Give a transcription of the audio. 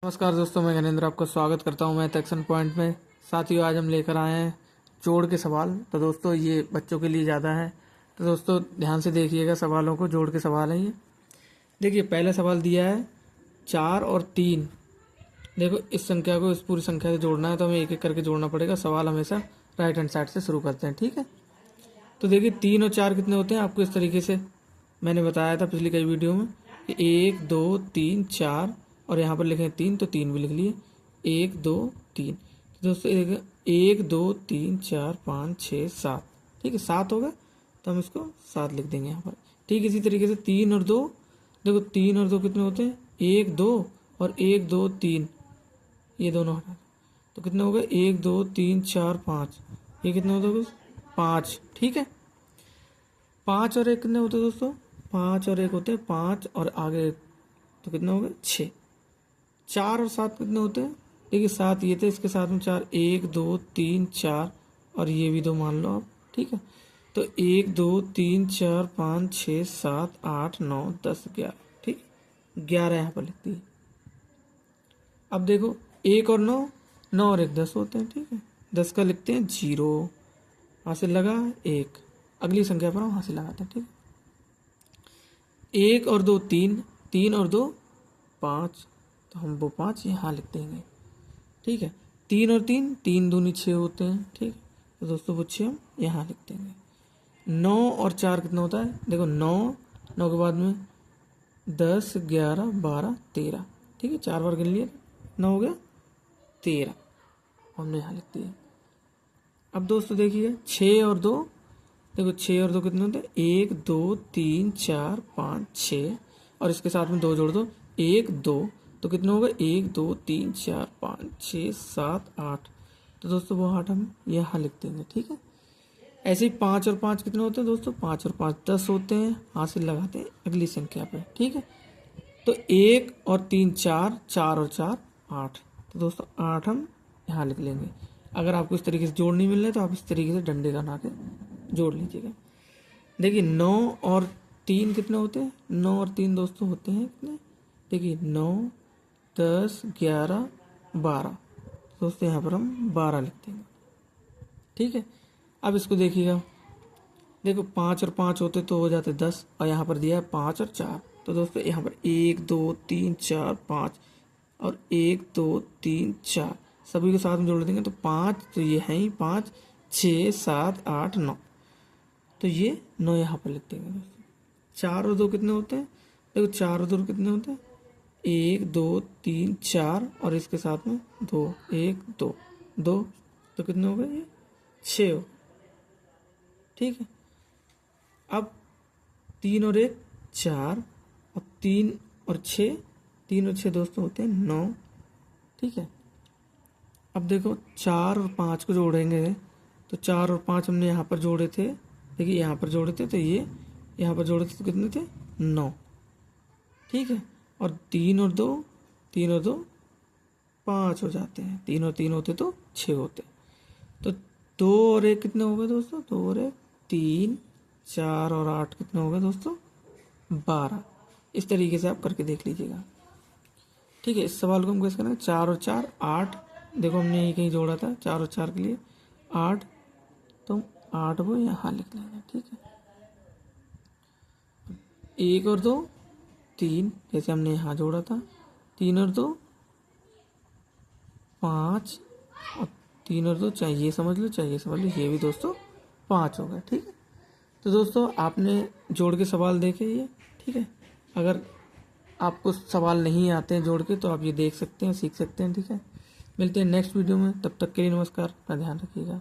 नमस्कार दोस्तों, मैं ज्ञानेंद्र आपका स्वागत करता हूं मैथ एक्शन पॉइंट में। साथियों, आज हम लेकर आए हैं जोड़ के सवाल। तो दोस्तों, ये बच्चों के लिए ज़्यादा है, तो दोस्तों ध्यान से देखिएगा सवालों को। जोड़ के सवाल है ये। देखिए, पहला सवाल दिया है 4 और 3। देखो, इस संख्या को इस पूरी संख्या से जोड़ना है तो हमें एक एक करके जोड़ना पड़ेगा। सवाल हमेशा राइट हैंड साइड से शुरू करते हैं, ठीक है। तो देखिए, 3 और 4 कितने होते हैं, आपको इस तरीके से मैंने बताया था पिछली कई वीडियो में कि 1 2 3 4, और यहाँ पर लिखें 3 तो 3 भी लिख लिए। 1 2 3, तो दोस्तों 1 2 3 4 5 6 7, ठीक है, 7 हो गया तो हम इसको 7 लिख देंगे यहाँ पर। ठीक इसी तरीके से 3 और 2, देखो 3 और 2 कितने होते हैं, 1 2 और 1 2 3, ये दोनों हटा तो कितने हो गए, 1 2 3 4 5, ये कितने होते हैं 5, ठीक है। 5 और 1 कितने होते हैं दोस्तों, 5 और 1 होते हैं 5, और आगे तो कितने हो गए 6। 4 और 7 कितने होते हैं, देखिए 7 ये थे, इसके साथ में 4, 1 2 3 4, और ये भी 2 मान लो आप, ठीक है। तो 1 2 3 4 5 6 7 8 9 10 11, ठीक, 11 यहाँ पर लिखती है। अब देखो 1 और 9, 9 और 1 10 होते हैं, ठीक है। 10 का लिखते हैं 0, हासिल लगा 1। अगली संख्या पर हम हासिल लगाते हैं, ठीक है। 1 और 2 3, 3 और 2 5, तो हम वो 5 यहाँ लिख देंगे, ठीक है। 3 और 3, 3 दूनी 6 होते हैं, ठीक है, तो दोस्तों वो 6 हम यहाँ लिख देंगे। 9 और 4 कितना होता है, देखो 9, 9 के बाद में 10 11 12 13, ठीक है, 4 बार गिन लिए, 9 हो गया 13, हमने यहाँ लिख दिया। अब दोस्तों देखिए 6 और 2, देखो 6 और 2 कितने होते हैं, 1 2 3 4 5 6, और इसके साथ में 2 जोड़ दो, 1 2, तो कितने हो गए, 1 2 3 4 5 6 7 8, तो दोस्तों वो 8 हम यहाँ लिख देंगे, ठीक है। ऐसे ही 5 और 5 कितने होते हैं दोस्तों, 5 और 5 10 होते हैं, हासिल लगाते हैं अगली संख्या पे, ठीक है। तो 1 और 3 4, 4 और 4 8, तो दोस्तों 8 हम यहाँ लिख लेंगे। अगर आपको इस तरीके से जोड़ नहीं मिल रहा है तो आप इस तरीके से डंडे का बना के जोड़ लीजिएगा। देखिए 9 और 3 कितने होते हैं, 9 और 3 दोस्तों होते हैं कितने, देखिए 9 10 11 12, दोस्तों यहाँ पर हम 12 लिख देंगे, ठीक है। अब इसको देखिएगा, देखो 5 और 5 होते तो हो जाते 10, और यहाँ पर दिया है 5 और 4, तो दोस्तों यहाँ पर 1 2 3 4 5, और 1 2 3 4 सभी को साथ में जोड़ देंगे तो 5, तो ये है ही 5 6 7 8 9, तो ये 9 यहाँ पर लिख देंगे दोस्तों। 4 और 2 कितने होते हैं, देखो 4 और 2 कितने होते हैं, 1 2 3 4, और इसके साथ में 2, 1 2 2, तो कितने हो गए, ये 6 हो, ठीक है। अब 3 और 1 4, और 3 और 6, 3 और 6 दोस्तों होते हैं 9, ठीक है। अब देखो 4 और 5 को जोड़ेंगे, तो 4 और 5 हमने यहाँ पर जोड़े थे, देखिए यहाँ पर जोड़े थे, तो ये यहाँ पर जोड़े थे तो कितने थे 9, ठीक है। और 3 और 2, 3 और 2 5 हो जाते हैं, 3 और 3 होते तो 6 होते, तो 2 और 1 कितने हो गए दोस्तों, 2 और 1 3, 4 और 8 कितने हो गए दोस्तों 12। इस तरीके से आप करके देख लीजिएगा, ठीक है। इस सवाल को हम कैसे करेंगे, 4 और 4 8, देखो हमने यही कहीं जोड़ा था 4 और 4 के लिए 8, तो 8 वो यहाँ लिख लेंगे, ठीक है। 1 और 2 3, जैसे हमने यहाँ जोड़ा था, 3 और 2 5, और 3 और 2 चाहिए समझ लो, चाहिए समझ लो, ये भी दोस्तों 5 हो गया, ठीक है। तो दोस्तों आपने जोड़ के सवाल देखे ये, ठीक है। अगर आपको सवाल नहीं आते हैं जोड़ के तो आप ये देख सकते हैं, सीख सकते हैं, ठीक है। मिलते हैं नेक्स्ट वीडियो में, तब तक के लिए नमस्कार, अपना ध्यान रखिएगा।